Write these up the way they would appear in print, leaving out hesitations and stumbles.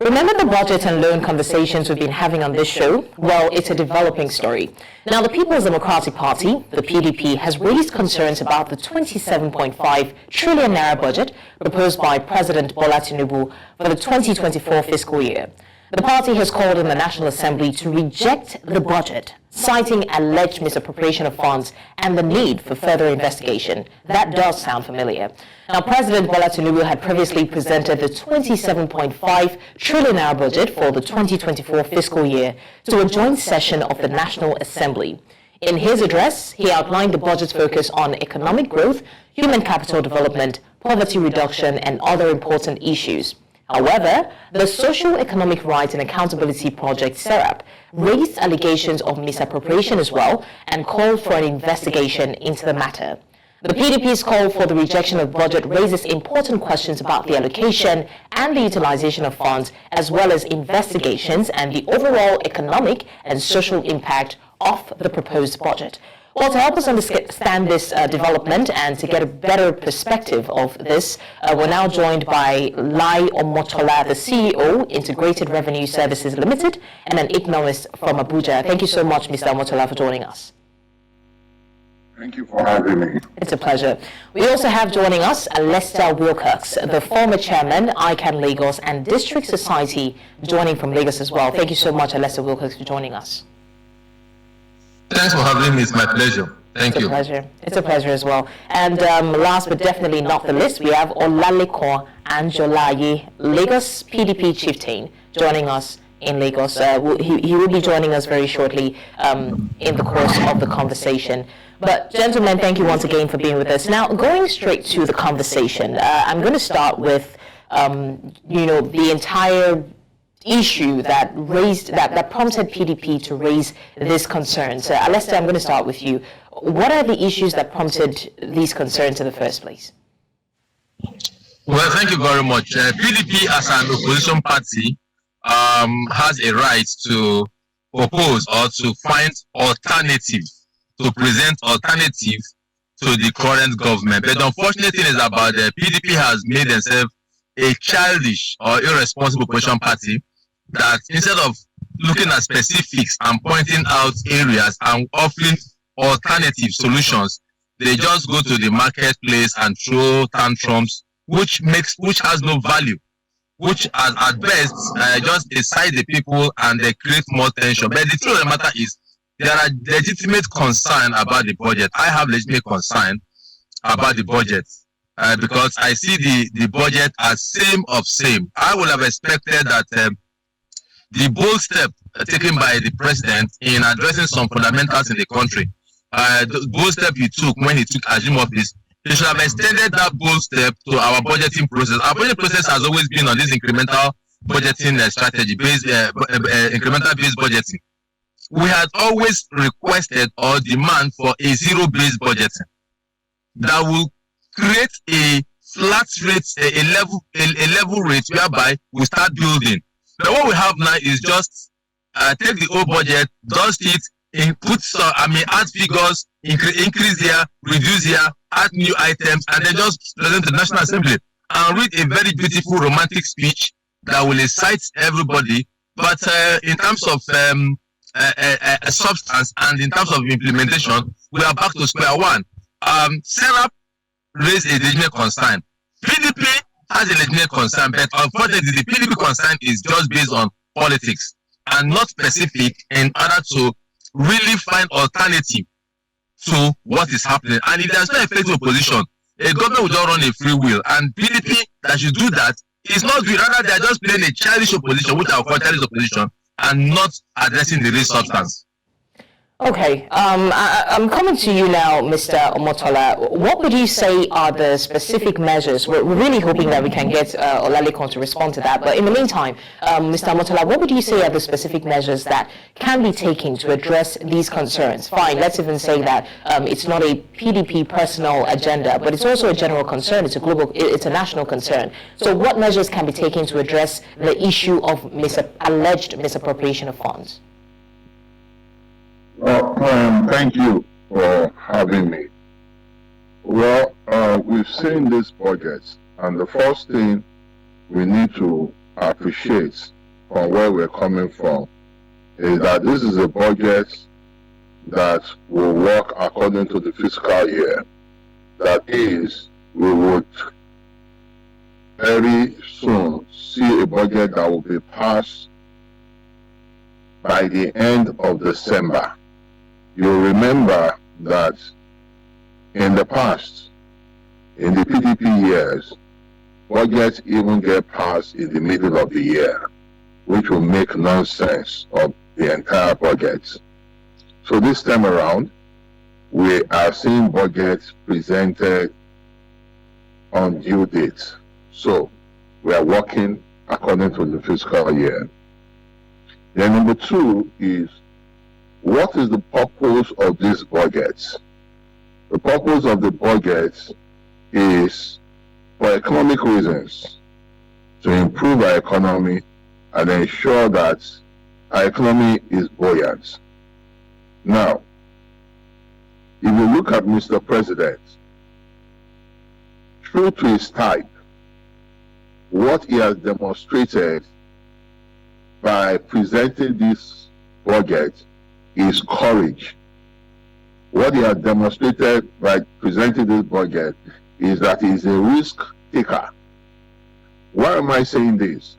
Remember the budget and loan conversations we've been having on this show? Well, it's a developing story. Now, the People's Democratic Party, the PDP, has raised concerns about the 27.5 trillion Naira budget proposed by President Bola Tinubu for the 2024 fiscal year. The party has called on the National Assembly to reject the budget, citing alleged misappropriation of funds and the need for further investigation. That does sound familiar. Now, President Bola Tinubu had previously presented the 27.5 trillion Naira budget for the 2024 fiscal year to a joint session of the National Assembly. In his address, he outlined the budget's focus on economic growth, human capital development, poverty reduction, and other important issues. However, the Socio-Economic Rights and Accountability Project, SERAP, raised allegations of misappropriation as well and called for an investigation into the matter. The PDP's call for the rejection of budget raises important questions about the allocation and the utilization of funds, as well as investigations and the overall economic and social impact of the proposed budget. Well, to help us understand this development and to get a better perspective of this, we're now joined by Omotola, the CEO, Integrated Revenue Services Limited, and an economist from Abuja. Thank you so much, Mr. Omotola, for joining us. Thank you for having me. It's a pleasure. We also have joining us Alesta Wilcox, the former chairman, ICAN Lagos, and District Society, joining from Lagos as well. Thank you so much, Alesta Wilcox, for joining us. Thanks for having me. It's my pleasure. Thank you. It's a pleasure as well. And last but definitely not the least, we have Olalekan Anjolaiya, Lagos PDP Chieftain, joining us in Lagos. He will be joining us very shortly in the course of the conversation. But gentlemen, thank you once again for being with us. Now, going straight to the conversation, I'm going to start with, the entire issue that prompted PDP to raise these concerns. Alesta, I'm going to start with you. What are the issues that prompted these concerns in the first place? Well, thank you very much. PDP, as an opposition party, has a right to propose or to find alternatives, to present alternatives to the current government. But the unfortunate thing is about the PDP has made themselves a childish or irresponsible opposition party that instead of looking at specifics and pointing out areas and offering alternative solutions, they just go to the marketplace and throw tantrums, which has no value, which at best just excite the people and they create more tension. But the truth of the matter is, there are legitimate concern about the budget. I have legitimate concern about the budget because I see the budget as same of same. I would have expected that the bold step taken by the president in addressing some fundamentals in the country, the bold step he took when he took assume office, he should have extended that bold step to our budgeting process. Our budgeting process has always been on this incremental budgeting strategy, incremental based budgeting. We had always requested or demand for a zero-based budgeting that will create a flat rate, a level rate whereby we start building. Now what we have now is just take the old budget, dust it, add figures, increase here, reduce here, add new items, and then just present the National Assembly and read a very beautiful romantic speech that will excite everybody. But in terms of a substance and in terms of implementation, we are back to square one. SERAP raised a legitimate concern. PDP has a legitimate concern, but unfortunately, the PDP concern is just based on politics and not specific in order to really find alternative to what is happening. And if there's no effective opposition, a government will just run a free will. And PDP that should do that is not good. Rather, they are just playing a childish opposition, which I call childish opposition, and not addressing the real substance. Okay, I'm coming to you now, Mr. Omotola. What would you say are the specific measures? We're really hoping that we can get Olalekan to respond to that. But in the meantime, Mr. Omotola, what would you say are the specific measures that can be taken to address these concerns? Fine, let's even say that it's not a PDP personal agenda, but it's also a general concern. It's a national concern. So what measures can be taken to address the issue of alleged misappropriation of funds? Well, thank you for having me. Well, we've seen these budgets, and the first thing we need to appreciate from where we're coming from is that this is a budget that will work according to the fiscal year. That is, we would very soon see a budget that will be passed by the end of December. You'll remember that in the past, in the PDP years, budgets even get passed in the middle of the year, which will make nonsense of the entire budget. So this time around, we are seeing budgets presented on due dates. So we are working according to the fiscal year. Then number two is, what is the purpose of these budgets? The purpose of the budgets is for economic reasons, to improve our economy and ensure that our economy is buoyant. Now, if you look at Mr. President, true to his type, what he has demonstrated by presenting this budget is courage. What he has demonstrated by presenting this budget is that he is a risk taker. Why am I saying this?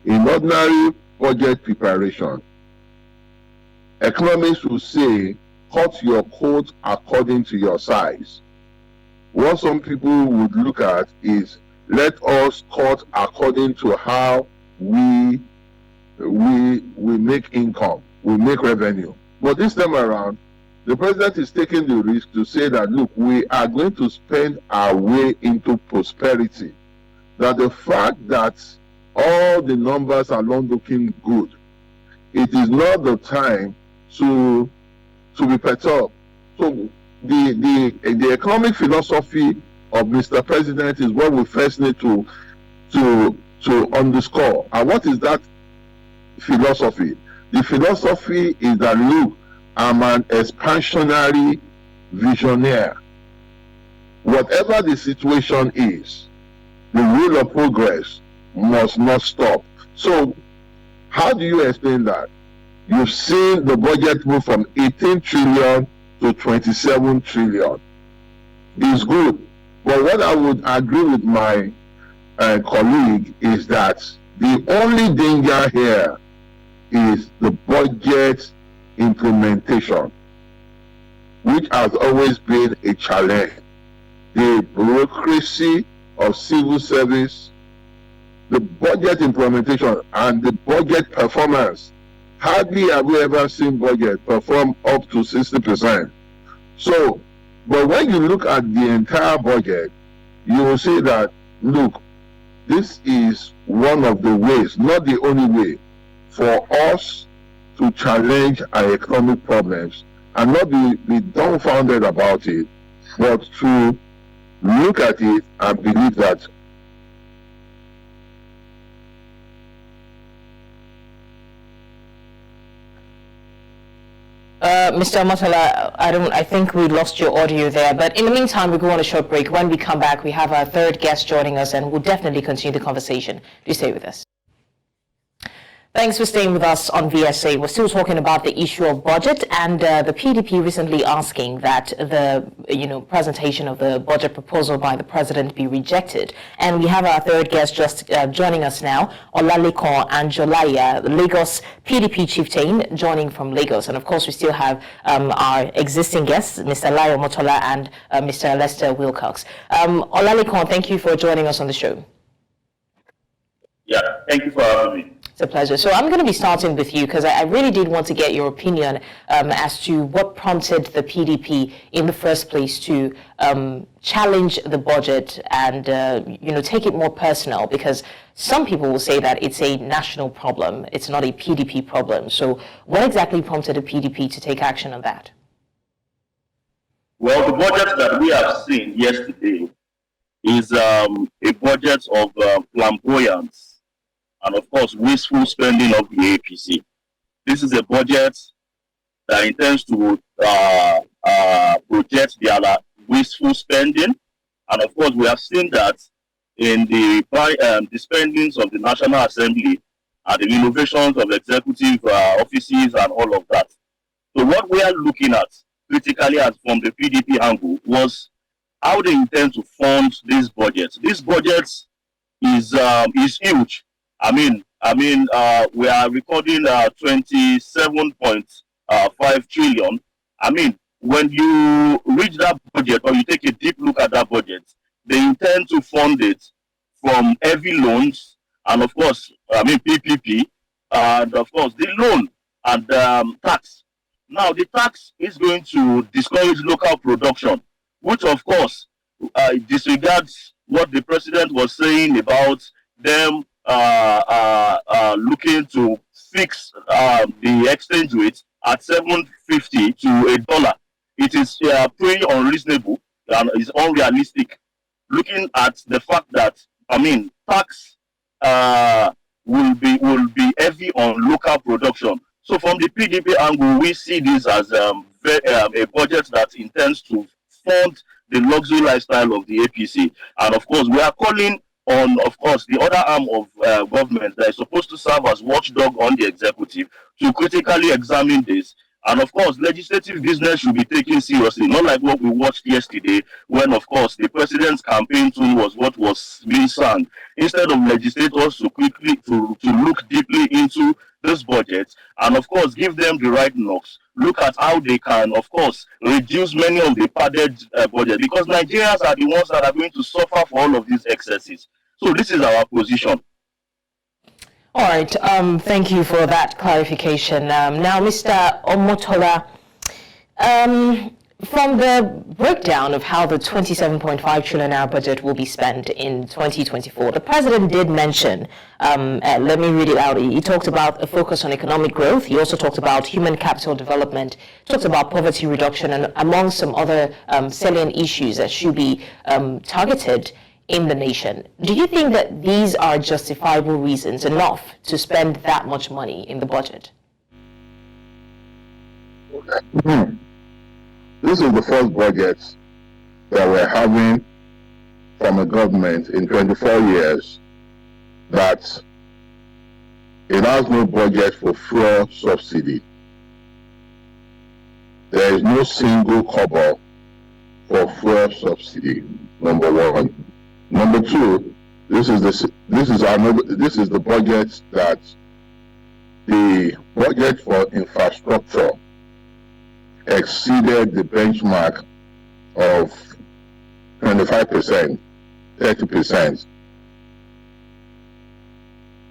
In ordinary budget preparation, economists will say, cut your coat according to your size. What some people would look at is, let us cut according to how we make income, we make revenue. But this time around, the president is taking the risk to say that, look, we are going to spend our way into prosperity. That the fact that all the numbers are not looking good, it is not the time to be perturbed. So the economic philosophy of Mr. President is what we first need to underscore. And what is that philosophy? The philosophy is that, look, I'm an expansionary visionary. Whatever the situation is, the wheel of progress must not stop. So how do you explain that? You've seen the budget move from 18 trillion to 27 trillion. It's good. But what I would agree with my colleague is that the only danger here is the budget implementation, which has always been a challenge. The bureaucracy of civil service, the budget implementation, and the budget performance. Hardly have we ever seen budget perform up to 60%. So, but when you look at the entire budget, you will see that, look, this is one of the ways, not the only way, for us to challenge our economic problems and not be dumbfounded about it, but to look at it and believe that Mr. Omotola, I think we lost your audio there, but in the meantime, we go on a short break. When we come back, we have our third guest joining us, and we'll definitely continue the conversation. Do stay with us. Thanks for staying with us on VSA. We're still talking about the issue of budget, and the PDP recently asking that the presentation of the budget proposal by the president be rejected. And we have our third guest just joining us now, Olalekan Anjolaiya, the Lagos PDP Chieftain, joining from Lagos. And of course, we still have our existing guests, Mr. Omotola and Mr. Alesta Wilcox. Olalekan, thank you for joining us on the show. Yeah, thank you for having me. It's a pleasure. So I'm going to be starting with you because I really did want to get your opinion as to what prompted the PDP in the first place to challenge the budget and take it more personal, because some people will say that it's a national problem, it's not a PDP problem. So what exactly prompted the PDP to take action on that? Well, the budget that we have seen yesterday is a budget of flamboyance and, of course, wasteful spending of the APC. This is a budget that intends to project their wasteful spending. And, of course, we have seen that in the spendings of the National Assembly and the innovations of executive offices and all of that. So what we are looking at critically as from the PDP angle was how they intend to fund this budget. This budget is huge. I mean, we are recording 27.5 trillion. I mean, when you reach that budget or you take a deep look at that budget, they intend to fund it from heavy loans and of course, PPP, and of course the loan and tax. Now, the tax is going to discourage local production, which of course disregards what the president was saying about them looking to fix the exchange rate at 7.50 to $1. It is pretty unreasonable and is unrealistic, looking at the fact that tax will be heavy on local production. So from the PDP angle, we see this as a budget that intends to fund the luxury lifestyle of the APC. And of course, we are calling on, of course, the other arm of government that is supposed to serve as watchdog on the executive to critically examine this. And of course, legislative business should be taken seriously, not like what we watched yesterday when, of course, the president's campaign tune was what was being sung. Instead of legislators to look deeply into this budget and, of course, give them the right knocks, look at how they can, of course, reduce many of the padded budget, because Nigerians are the ones that are going to suffer for all of these excesses. So this is our position. All right, thank you for that clarification. Now, Mr. Omotola, from the breakdown of how the 27.5 trillion naira budget will be spent in 2024, the president did mention, let me read it out, he talked about a focus on economic growth, he also talked about human capital development, talked about poverty reduction, and among some other salient issues that should be targeted in the nation. Do you think that these are justifiable reasons enough to spend that much money in the budget? This is the first budget that we're having from a government in 24 years that it has no budget for fuel subsidy. There is no single kobo for fuel subsidy, number one. Number two, this is the budget that the budget for infrastructure exceeded the benchmark of 25%, 30%.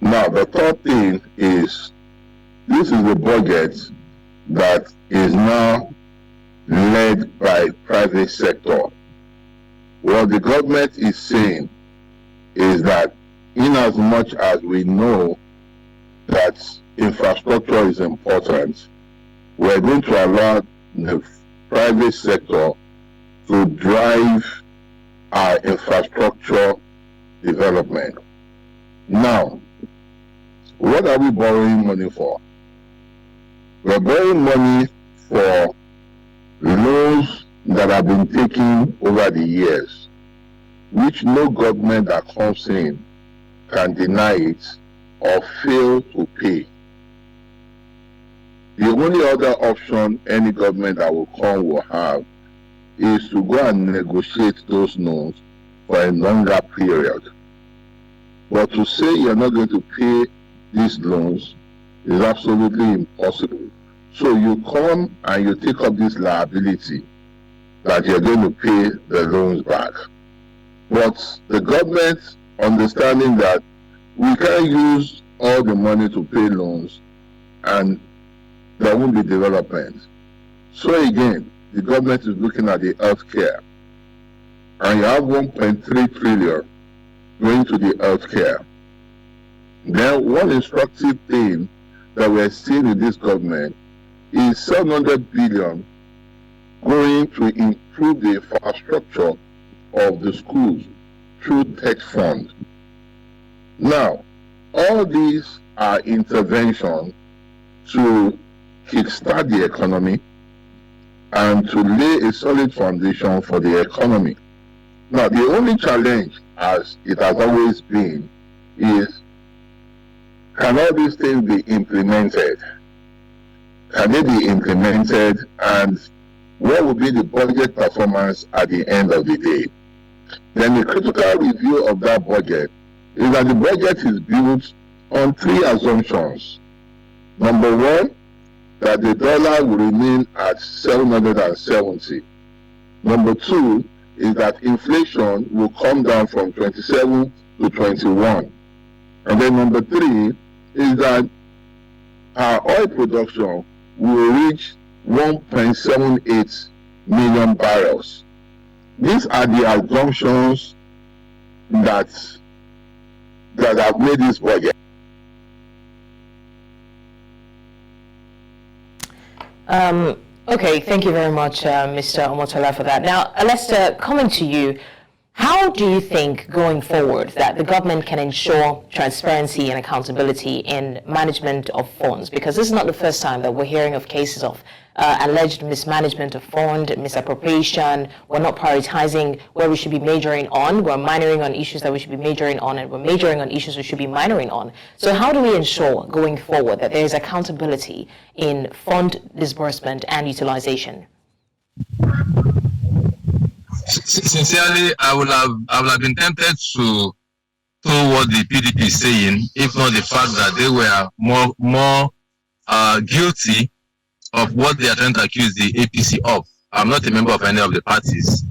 Now, the third thing is, this is the budget that is now led by private sector. What the government is saying is that in as much as we know that infrastructure is important, we're going to allow the private sector to drive our infrastructure development. Now, what are we borrowing money for? We're borrowing money for loans that have been taken over the years, which no government that comes in can deny it or fail to pay. The only other option any government that will come will have is to go and negotiate those loans for a longer period. But to say you're not going to pay these loans is absolutely impossible. So you come and you take up this liability that you're going to pay the loans back. But the government, understanding that we can't use all the money to pay loans and there won't be development. So again, the government is looking at the healthcare. And you have 1.3 trillion going to the healthcare. Then one instructive thing that we're seeing in this government is 700 billion going to improve the infrastructure of the schools through tech fund. Now, all these are interventions to kickstart the economy and to lay a solid foundation for the economy. Now, the only challenge as it has always been, is can all these things be implemented? Can they be implemented, and what will be the budget performance at the end of the day? Then the critical review of that budget is that the budget is built on 3 assumptions. Number one, that the dollar will remain at 770. Number two is that inflation will come down from 27 to 21. And then number three is that our oil production will reach 1.78 million barrels. These are the assumptions that have made this budget. Okay, thank you very much, Mr. Omotola, for that. Now, Alesta, coming to you, how do you think going forward that the government can ensure transparency and accountability in management of funds? Because this is not the first time that we're hearing of cases of alleged mismanagement of fund, misappropriation. We're not prioritizing where we should be majoring on. We're minoring on issues that we should be majoring on, and we're majoring on issues we should be minoring on. So how do we ensure going forward that there is accountability in fund disbursement and utilization? Sincerely, I would have been tempted to do what the PDP is saying, if not the fact that they were more guilty of what they are trying to accuse the APC of. I'm not a member of any of the parties,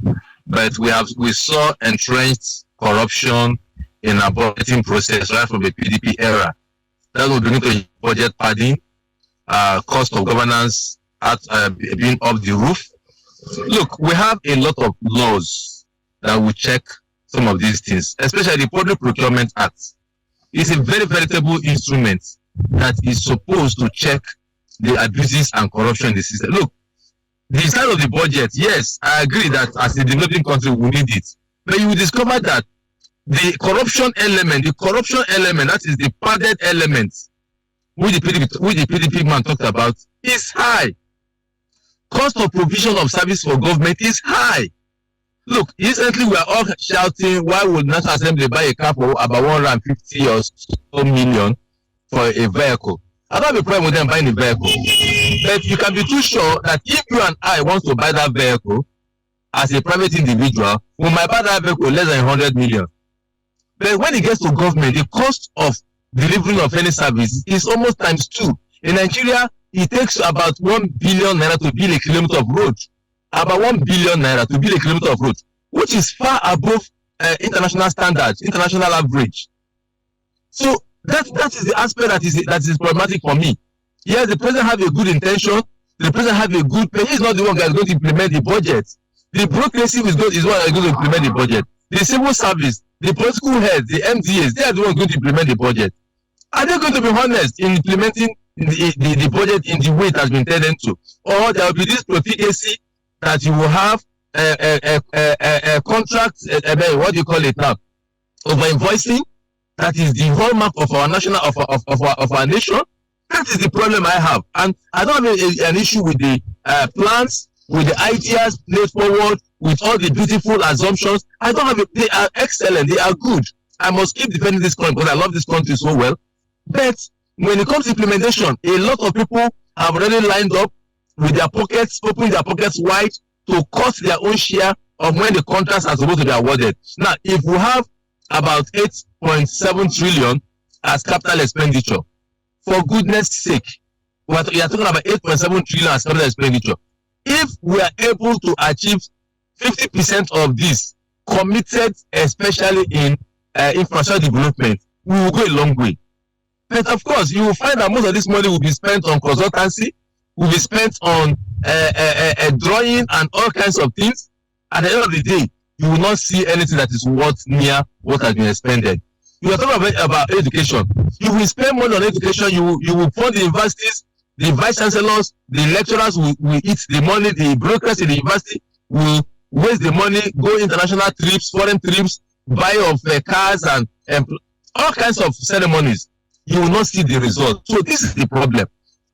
but we saw entrenched corruption in our budgeting process right from the PDP era. That will bring to budget padding, cost of governance being off the roof. Look, we have a lot of laws that will check some of these things, especially the Public Procurement Act. It's a very veritable instrument that is supposed to check the abuses and corruption in the system. Look, the size of the budget, yes, I agree that as a developing country we need it. But you will discover that the corruption element, that is the padded element, which the PDP man talked about, is high. Cost of provision of service for government is high. Look, recently we are all shouting, why would National Assembly buy a car for about 150 or so million for a vehicle? I don't have a problem with them buying a vehicle. But you can be too sure that if you and I want to buy that vehicle as a private individual, we might buy that vehicle less than 100 million. But when it gets to government, the cost of delivering of any service is almost times 2. In Nigeria, it takes about 1 billion naira to build a kilometer of road. About 1 billion naira to build a kilometer of road, which is far above international standards, international average. So that is the aspect that is problematic for me. Yes, the president have a good intention. The president have a good plan. He's not the one that is going to implement the budget. The bureaucracy is one that is going to implement the budget. The civil service, the political heads, the MDAs, they are the ones going to implement the budget. Are they going to be honest in implementing the budget in the way it has been intended to? Or there will be this profligacy that you will have a contract, what do you call it now? Over invoicing. That is the hallmark of our national of our nation. That is the problem I have, and I don't have an issue with the plans, with the ideas laid forward, with all the beautiful assumptions. I don't have it. They are excellent. They are good. I must keep defending this country because I love this country so well. But when it comes to implementation, a lot of people have already lined up with their pockets, opening their pockets wide to cut their own share of when the contracts are supposed to be awarded. Now, if we have about 8.7 trillion as capital expenditure, for goodness sake, we are talking about 8.7 trillion as capital expenditure. If we are able to achieve 50% of this committed, especially in infrastructure development, we will go a long way. But of course, you will find that most of this money will be spent on consultancy, will be spent on drawing and all kinds of things. At the end of the day, you will not see anything that is worth near what has been expended. You are talking about education. You will spend money on education. You will fund the universities, the vice chancellors, the lecturers will eat the money. The brokers in the university will waste the money, go international trips, foreign trips, buy of cars and all kinds of ceremonies. You will not see the result. So this is the problem.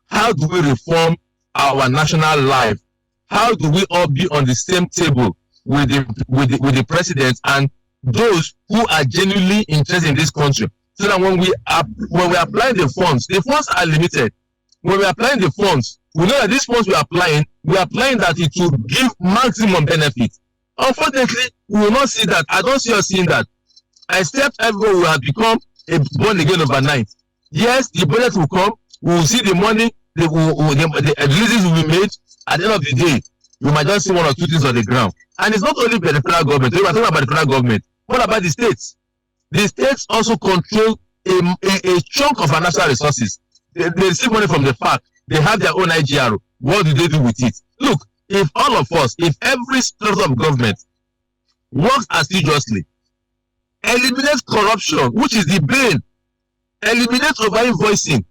How do we reform our national life? How do we all be on the same table with the president and those who are genuinely interested in this country, so that when we apply the funds are limited. When we are applying the funds, we know that these funds we are applying that it will give maximum benefit. Unfortunately, we will not see that. I don't see us seeing that. Except everyone will have become a born again overnight. Yes, the budget will come. We will see the money. The releases will be made. At the end of the day, we might just see one or two things on the ground. And it's not only by the federal government. We are talking about the federal government. What about the states? The states also control a chunk of our national resources. They receive money from the FAC. They have their own IGR. What do they do with it? Look, if all of us, if every structure of government works assiduously, eliminate corruption, which is the bane, eliminate over-invoicing,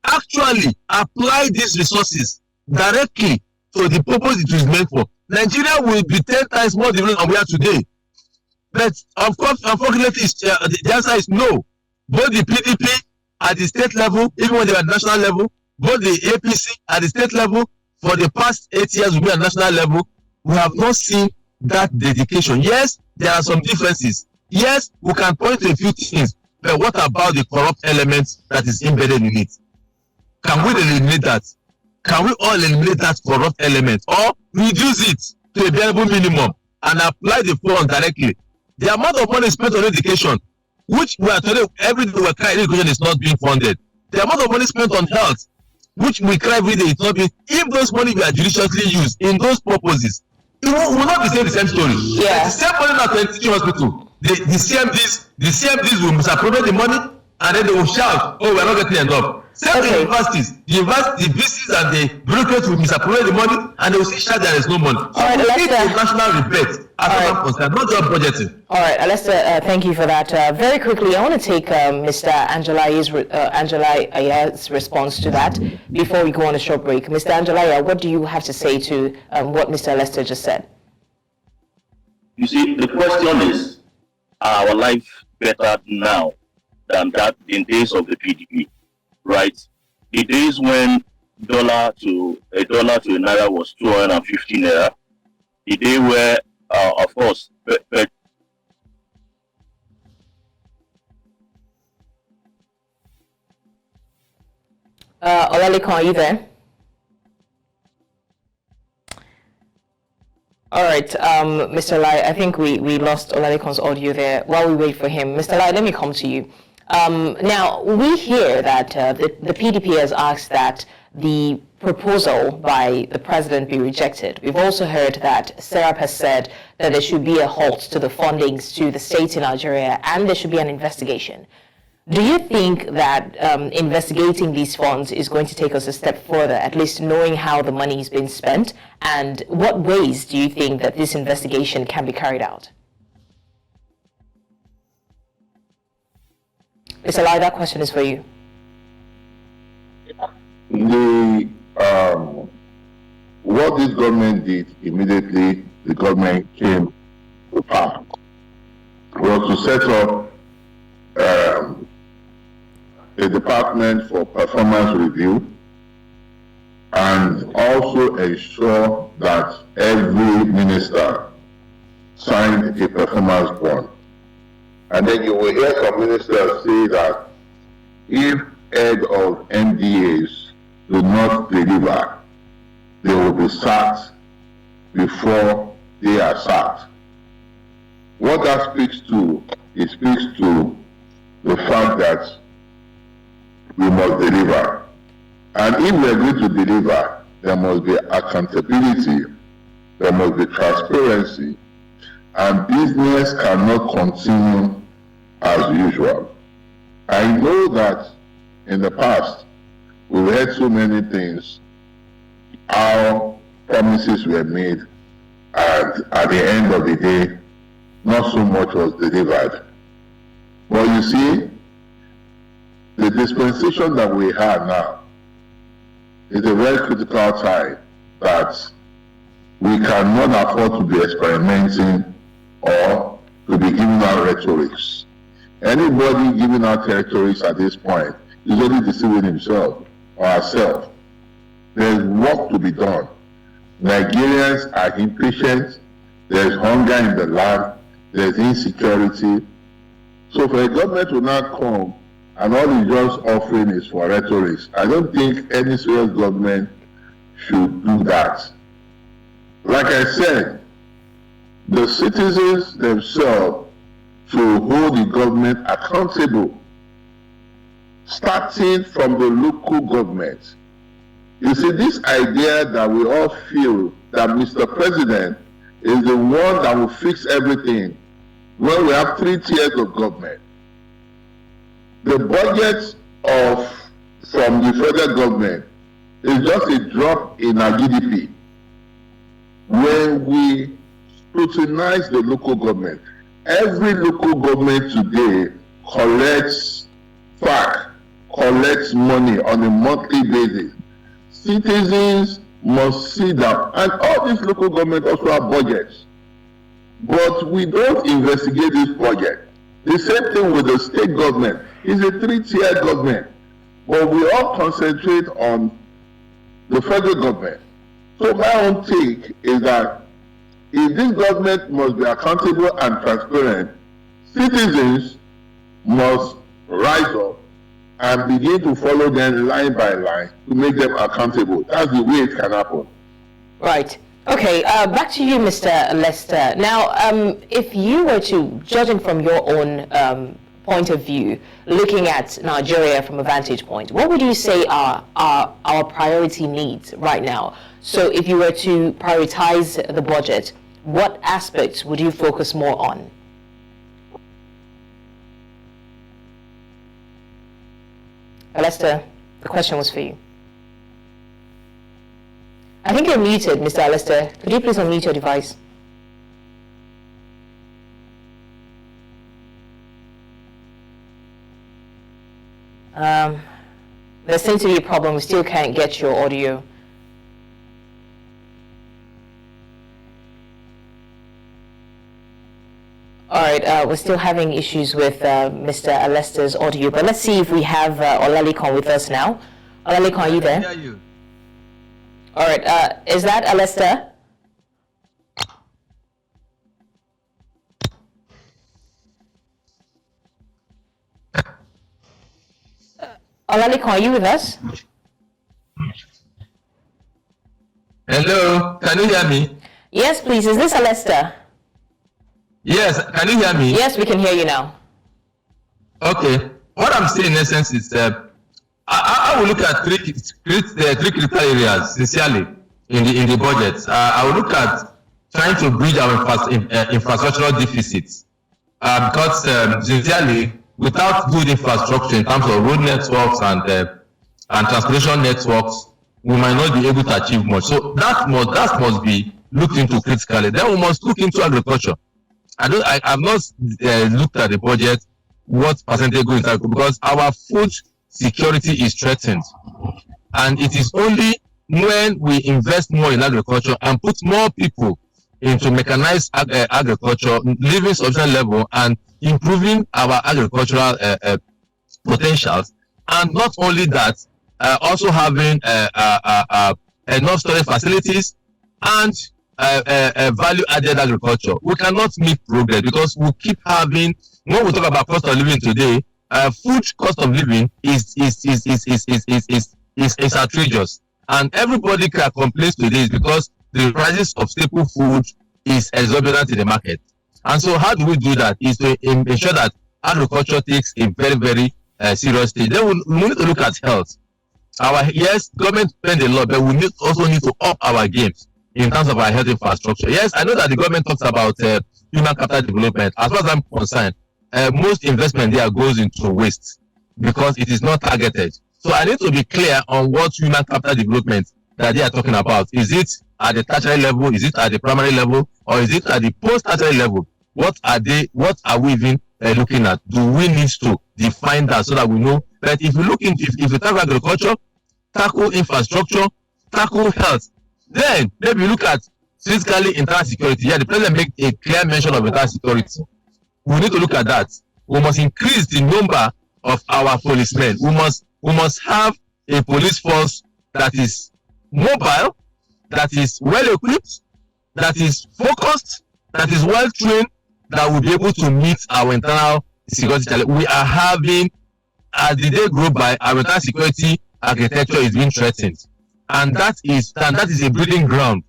actually apply these resources directly to the purpose it is meant for, Nigeria will be 10 times more developed than we are today. But of course, unfortunately, the answer is no. Both the PDP at the state level, even when they were at national level, both the APC at the state level, for the past 8 years, we at national level, we have not seen that dedication. Yes, there are some differences. Yes, we can point to a few things, but what about the corrupt elements that is embedded in it? Can we eliminate that? Can we all eliminate that corrupt element or reduce it to a bearable minimum and apply the funds directly? The amount of money spent on education, which we are today, every day we cry education is not being funded. The amount of money spent on health, which we cry every day, it's not being, if those money were judiciously used in those purposes, it will not be the same story. Yeah. The same money at the teaching hospital, the CMDs will misappropriate the money and then they will shout, oh, we're not getting enough. Same the universities, the VCs and the bureaucrats will misappropriate the money and they will see shout there is no money. So all right, we need a national rebate as far as concerned, not just budgeting. All right, Alesta, thank you for that. Very quickly, I want to take Mr. Anjolaiya's response to that before we go on a short break. Mr. Anjolaiya, what do you have to say to what Mr. Alesta just said? You see, the question is, are our life better now than that in days of the PDP, right? The days when a dollar to a naira was 250 naira. The day where, of course, Olalekan, are you there? All right, Mr. Lai, I think we lost Olalekan's audio there. While we wait for him, Mr. Lai, let me come to you. Now, we hear that the PDP has asked that the proposal by the president be rejected. We've also heard that Serap has said that there should be a halt to the fundings to the states in Nigeria and there should be an investigation. Do you think that investigating these funds is going to take us a step further, at least knowing how the money is being spent? And what ways do you think that this investigation can be carried out? Mr. Lai, that question is for you. What this government did immediately the government came to power was to set up a department for performance review and also ensure that every minister signed a performance bond. And then you will hear some ministers say that if head of MDAs do not deliver, they will be sacked before they are sacked. What that speaks to, it speaks to the fact that we must deliver. And if we are going to deliver, there must be accountability, there must be transparency, and business cannot continue as usual. I know that in the past, we've heard so many things, how promises were made, and at the end of the day, not so much was delivered. But you see, the dispensation that we have now is a very critical time that we cannot afford to be experimenting or to be giving out rhetorics. Anybody giving out rhetorics at this point is only deceiving himself or herself. There's work to be done. Nigerians are impatient. There's hunger in the land. there's insecurity. So for a government to not come and all it's just offering is for rhetoric, I don't think any serious government should do that. Like I said, the citizens themselves to hold the government accountable, starting from the local government. You see, this idea that we all feel that Mr. President is the one that will fix everything when we have 3 tiers of government. The budget from the federal government is just a drop in our GDP. When we scrutinize the local government, every local government today collects money on a monthly basis. Citizens must see that, and all these local governments also have budgets, but we don't investigate this budget. The same thing with the state government. It's a 3-tier government, but we all concentrate on the federal government. So my own take is that if this government must be accountable and transparent, citizens must rise up and begin to follow them line by line to make them accountable. That's the way it can happen. Right. Okay, back to you, Mr. Alesta. Now, if you were to, judging from your own point of view, looking at Nigeria from a vantage point, what would you say are our priority needs right now? So if you were to prioritize the budget, what aspects would you focus more on? Alesta, the question was for you. I think you're muted, Mr. Alesta. Could you please unmute your device? There seems to be a problem. We still can't get your audio. All right, we're still having issues with Mr. Alesta's audio, but let's see if we have Olalekan with us now. Olalekan, are you there? Yeah, you. All right, is that Alesta? Olalekan, are you with us? Hello, can you hear me? Yes, please. Is this Alesta? Yes, can you hear me? Yes, we can hear you now. Okay. What I'm saying in essence is I will look at three critical areas sincerely in the budget. I will look at trying to bridge our infrastructural deficits because sincerely, without good infrastructure in terms of road networks and transportation networks, we might not be able to achieve much. So that must be looked into critically. Then we must look into agriculture. I've not looked at the budget, what percentage goes into, because our food security is threatened, and it is only when we invest more in agriculture and put more people into mechanized agriculture, living sufficient level and improving our agricultural potentials, and not only that, also having enough storage facilities and value-added agriculture. We cannot make progress because we keep having, when we talk about cost of living today, food cost of living is outrageous, and everybody can complain today because the prices of staple food is exorbitant in the market. And so how do we do that? Is to ensure that agriculture takes a very, very serious stage. Then we need to look at health. Yes, government spend a lot, but we also need to up our games in terms of our health infrastructure. Yes, I know that the government talks about human capital development. As far as I'm concerned, most investment there goes into waste because it is not targeted. So I need to be clear on what human capital development that they are talking about. Is it at the tertiary level? Is it at the primary level? Or is it at the post-tertiary level? What are we even looking at? Do we need to define that so that we know that if you look into, if you tackle agriculture, tackle infrastructure, tackle health, then maybe look at physically internal security. Yeah, the president made a clear mention of internal security. We need to look at that. We must increase the number of our policemen. We must have a police force that is mobile, that is well equipped, that is focused, that is well trained, that will be able to meet our internal security challenge. We are having, as the day grow by, our internal security architecture is being threatened, and that is a breeding ground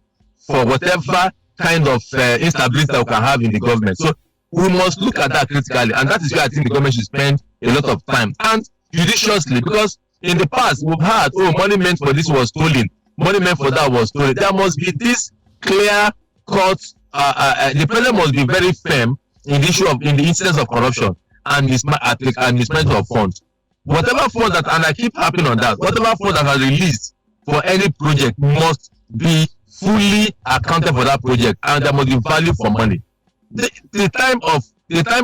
for whatever kind of instability that we can have in the government. So we must look at that critically, and that is where I think the government should spend a lot of time and judiciously, because in the past we've had, money meant for this was stolen, money meant for that was stolen. There must be this clear cut. The president must be very firm in the incidence of corruption and mismanagement of funds. Whatever funds that, and I keep harping on that, whatever funds that are released for any project must be fully accounted for that project, and there must be value for money. The time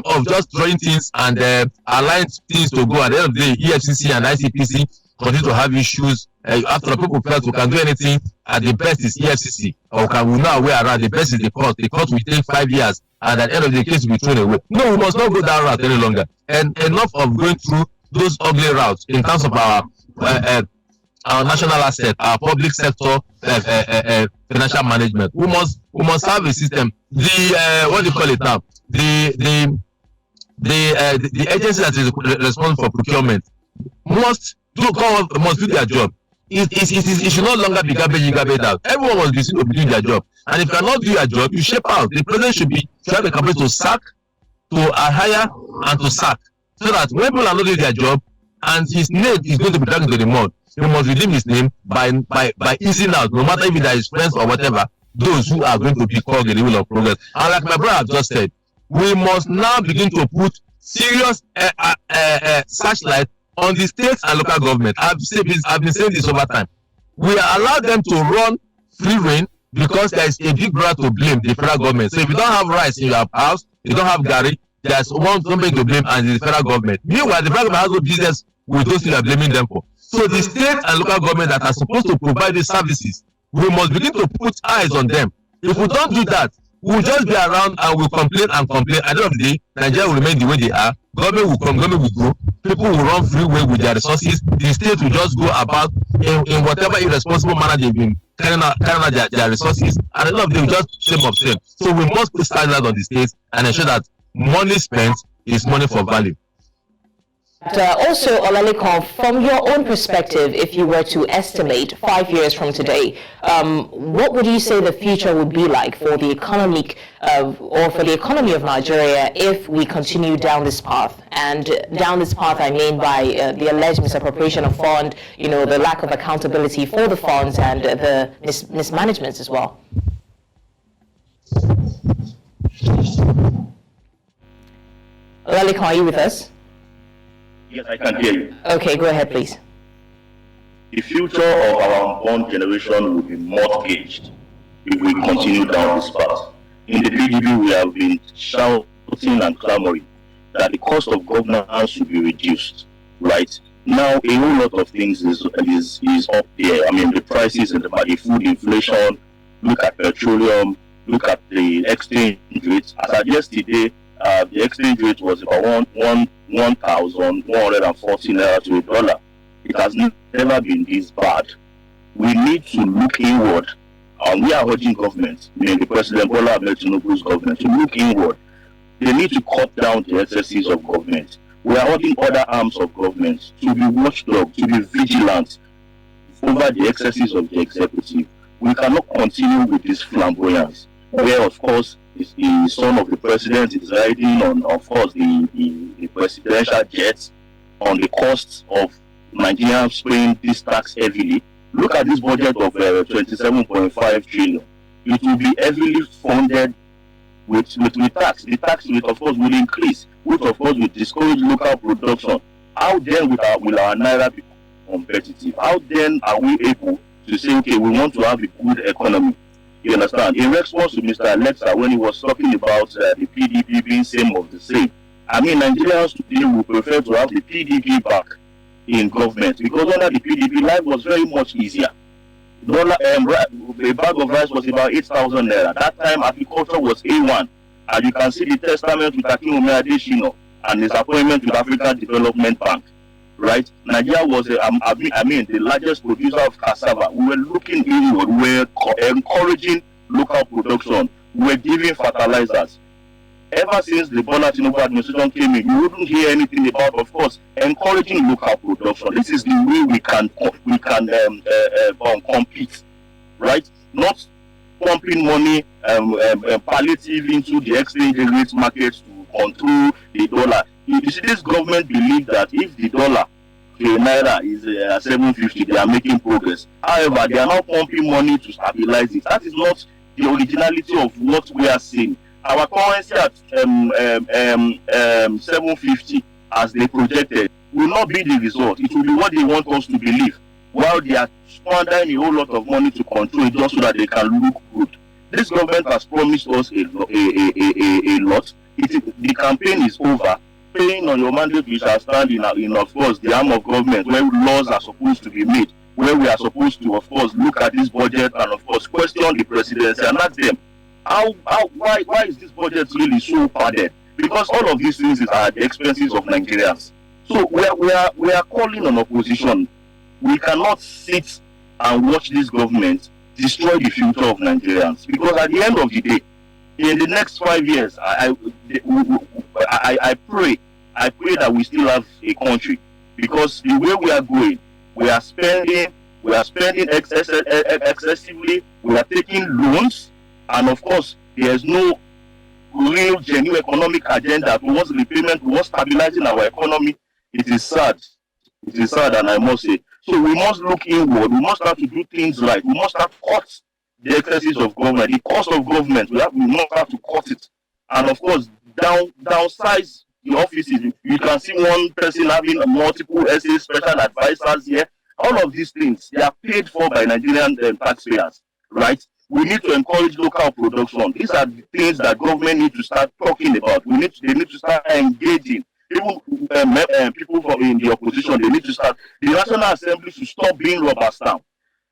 of just throwing things and allowing things to go, at the end of the day, EFCC and ICPC continue to have issues. After people felt we can do anything, at the best is EFCC, or we know our way around. The best is the court. The court will take 5 years, and at the end of the case will be thrown away. No, we must not go that route any longer. And enough of going through those ugly routes in terms of our national asset, our public sector financial management. We must have a system. What do you call it now? The agency that is responsible for procurement must do their job. It should no longer be garbage in, garbage out. Everyone must be seen to be doing their job. And if you cannot do your job, you shape out. The president should have a capacity to sack, to hire, and to sack, so that when people are not doing their job and his name is going to be dragged into the mud, he must redeem his name by easing out, no matter if it is friends or whatever, those who are going to be called the wheel of progress. And like my brother just said, we must now begin to put serious searchlight on the states and local government. I've been saying this over time. We allow them to run free reign because there is a big brother to blame, the federal government. So if you don't have rice in your house, you don't have Gary, there's somebody to blame, and the federal government. Meanwhile, the federal government has no business with those things you are blaming them for. So the state and local government that are supposed to provide these services, we must begin to put eyes on them. If we don't do that, we'll just be around and we'll complain and complain. At the end of the day, Nigeria will remain the way they are. Government will come, government will go. People will run free way with their resources. The state will just go about in whatever irresponsible manner they've been carrying out their resources. And at the end of the day, we just same of same. So we must put standards on the states and ensure that money spent is money for value. Also, Olalekan, from your own perspective, if you were to estimate 5 years from today, what would you say the future would be like for the economic or for the economy of Nigeria if we continue down this path? And down this path, I mean by the alleged misappropriation of fund, the lack of accountability for the funds and the mismanagement as well. Olalekan, are you with us? Yes, I can hear you. Okay, go ahead, please. The future of our unborn generation will be mortgaged if we continue down this path. In the PDP, we have been shouting and clamoring that the cost of governance should be reduced. Right now, a whole lot of things is up there. I mean, the prices and the food inflation. Look at petroleum. Look at the exchange rates. As of yesterday, the exchange rate was about 1,140 Naira to $1. It has never been this bad. We need to look inward, and we are urging government, the President Bola Tinubu's government, to look inward. They need to cut down the excesses of government. We are urging other arms of government to be watchdog, to be vigilant over the excesses of the executive. We cannot continue with this flamboyance, where, of course, the son of the president is riding on, of course, the presidential jets on the costs of Nigerians paying this tax heavily. Look at this budget of 27.5 trillion. It will be heavily funded with tax. The tax rate, of course, will increase, which, of course, will discourage local production. How then will our Naira be competitive? How then are we able to say, okay, we want to have a good economy? You understand? In response to Mr. Alesta, when he was talking about the PDP being same of the same, I mean, Nigerians today would prefer to have the PDP back in government, because under the PDP, life was very much easier. A bag of rice was about 8,000 Naira. That time, agriculture was A1. And you can see the testament with Akinwumi Adesina and his appointment with African Development Bank. Right? Nigeria was, the largest producer of cassava. We were looking inward. We were encouraging local production. We were giving fertilizers. ever since the Bola Tinubu administration came in, you wouldn't hear anything about, of course, encouraging local production. This is the way we can compete, right? Not pumping money palliative into the exchange rate market to control the dollar. You see, this government believes that if the dollar to Naira is 750, they are making progress. However, they are not pumping money to stabilize it. That is not the originality of what we are seeing. Our currency at 750, as they projected, will not be the result. It will be what they want us to believe, while they are squandering a whole lot of money to control it just so that they can look good. This government has promised us a lot. The campaign is over. Paying on your mandate, we shall stand in of course, the arm of government, where laws are supposed to be made, where we are supposed to, of course, look at this budget and, of course, question the presidency and ask them, why is this budget really so padded? Because all of these things are at the expenses of Nigerians. So we are calling on opposition. We cannot sit and watch this government destroy the future of Nigerians, because at the end of the day, in the next 5 years, I pray that we still have a country, because the way we are going, we are spending excessively, we are taking loans, and of course, there is no real genuine economic agenda towards repayment, towards stabilizing our economy. It is sad, and I must say. So we must look inward. We must have to do things right. We must have cut the excesses of government, the cost of government. We must have to cut it, and of course, downsize the offices. You can see one person having multiple SA special advisors here. All of these things, they are paid for by Nigerian taxpayers, right? We need to encourage local production. These are the things that government need to start talking about. They need to start engaging. Even people in the opposition, they need to start. The National Assembly should stop being rubber stamp.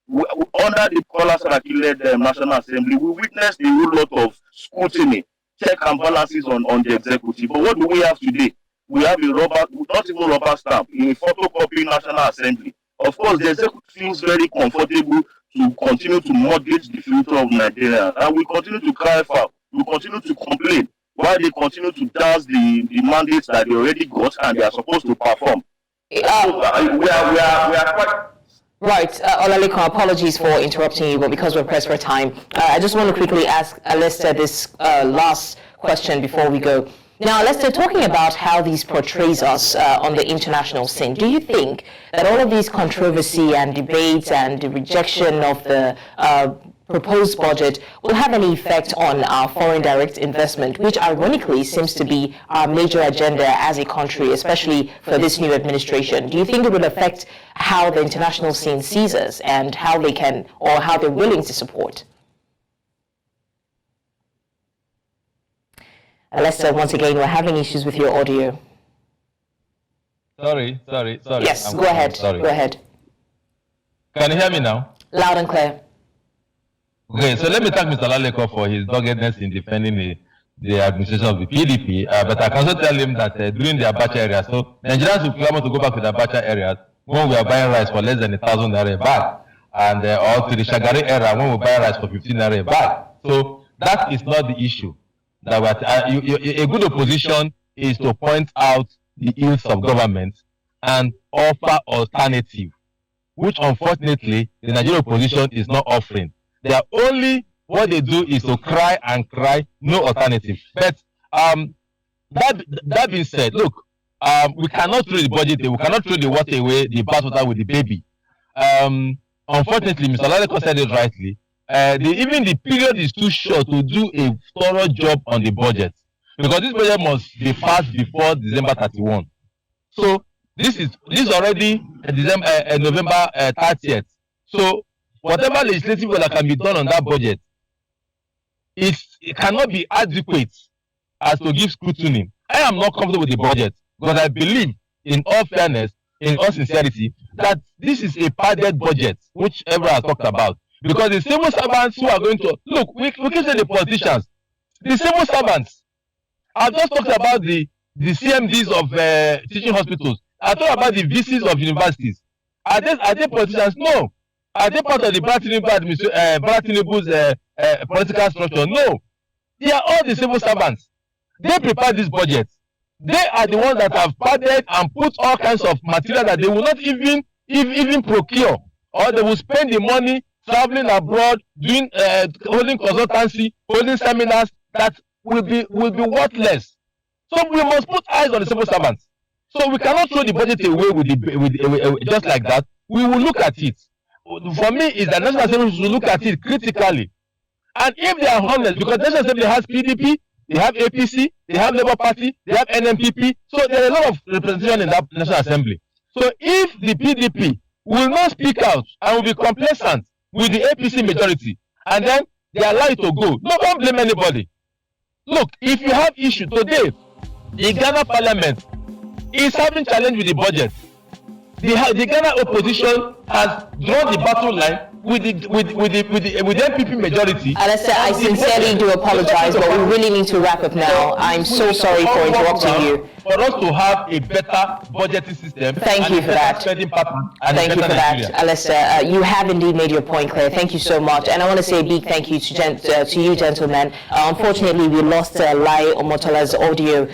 Under the Kola-Saraki-led National Assembly, we witnessed a whole lot of scrutiny, check and balances on the executive. But what do we have today? We have not even rubber stamp, in a photocopy National Assembly. Of course, the executive feels very comfortable to continue to mortgage the future of Nigeria, and we continue to cry foul. We continue to complain while they continue to dance the mandates that they already got and they are supposed to perform. We are quite. Right, Olalekan, apologies for interrupting you, but because we're pressed for time, I just want to quickly ask Alesta this last question before we go. Now, Alesta, talking about how these portrays us on the international scene, do you think that all of these controversy and debates and the rejection of the proposed budget will have any effect on our foreign direct investment, which ironically seems to be our major agenda as a country, especially for this new administration? Do you think it will affect how the international scene sees us and how they can, or how they're willing to support? Alesta, once again, we're having issues with your audio. Sorry. Yes, go ahead. Go ahead. Can you hear me now? Loud and clear. Okay, so let me thank Mr. Olalekan for his doggedness in defending the administration of the PDP. But I can also tell him that during the Abacha area, so Nigerians will clamour to go back to the Abacha areas when we are buying rice for less than 1,000 naira a bag, and or to the Shagari era when we buy rice for 15 naira a bag. So that is not the issue. That a good opposition is to point out the ills of government and offer alternative, which unfortunately the Nigerian opposition is not offering. They are only, what they do is to cry and cry, no alternative. But that being said, look, we cannot throw the budget away, we cannot throw the water away, the bathwater with the baby. Unfortunately, Mr. Olalekan said it rightly. Even the period is too short to do a thorough job on the budget, because this budget must be passed before December 31. So this is already November 30th. So whatever legislative work that can be done on that budget, it cannot be adequate as to give scrutiny. I am not comfortable with the budget because I believe, in all fairness, in all sincerity, that this is a padded budget, which everyone has talked about. Because the civil servants who are going to look, we can say the politicians, the civil servants. I've just talked about the CMDs of teaching hospitals. I talked about the VCs of universities. Are they politicians? No. Are they part of the Bola Tinubu's political structure? No. They are all the civil servants. they prepare this budget. They are the ones that have padded and put all kinds of material that they will not even procure, or they will spend the money traveling abroad, doing holding consultancy, holding seminars that will be worthless. So we must put eyes on the civil servants. So we cannot throw the budget away with just like that. We will look at it. For me, is that National Assembly should look at it critically. And if they are honest, because National Assembly has PDP, they have APC, they have Labour Party, they have NMPP, so there is a lot of representation in that National Assembly. So if the PDP will not speak out and will be complacent with the APC majority, and then they allow it to go, don't blame anybody. Look, if you have issue today, the Ghana Parliament is having challenge with the budget. The Ghana opposition has drawn the battle line with the NPP majority. Alesta, I sincerely do apologize, but we really need to wrap up now. I'm so sorry for interrupting you. For us to have a better budgeting system. Thank you for that. Thank you for that, Alesta. You have indeed made your point clear. Thank you so much. And I want to say a big thank you to you, gentlemen. Unfortunately, we lost Lai Omotola's audio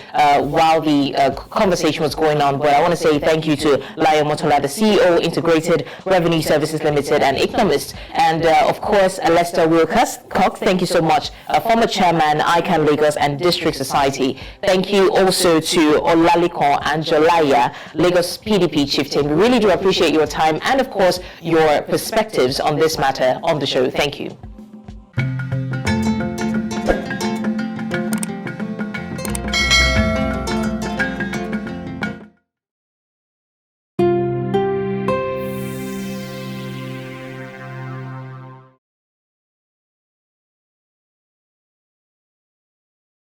while the conversation was going on. But I want to say thank you to Lai Omotola, the CEO, Integrated Revenue Services Limited, and economist. And of course, Alesta Wilcox, thank you so much, former chairman, ICAN Lagos and District Society. Thank you also to Olalekan Anjolaiya, Lagos PDP Chieftain. We really do appreciate your time and, of course, your perspectives on this matter on the show. Thank you.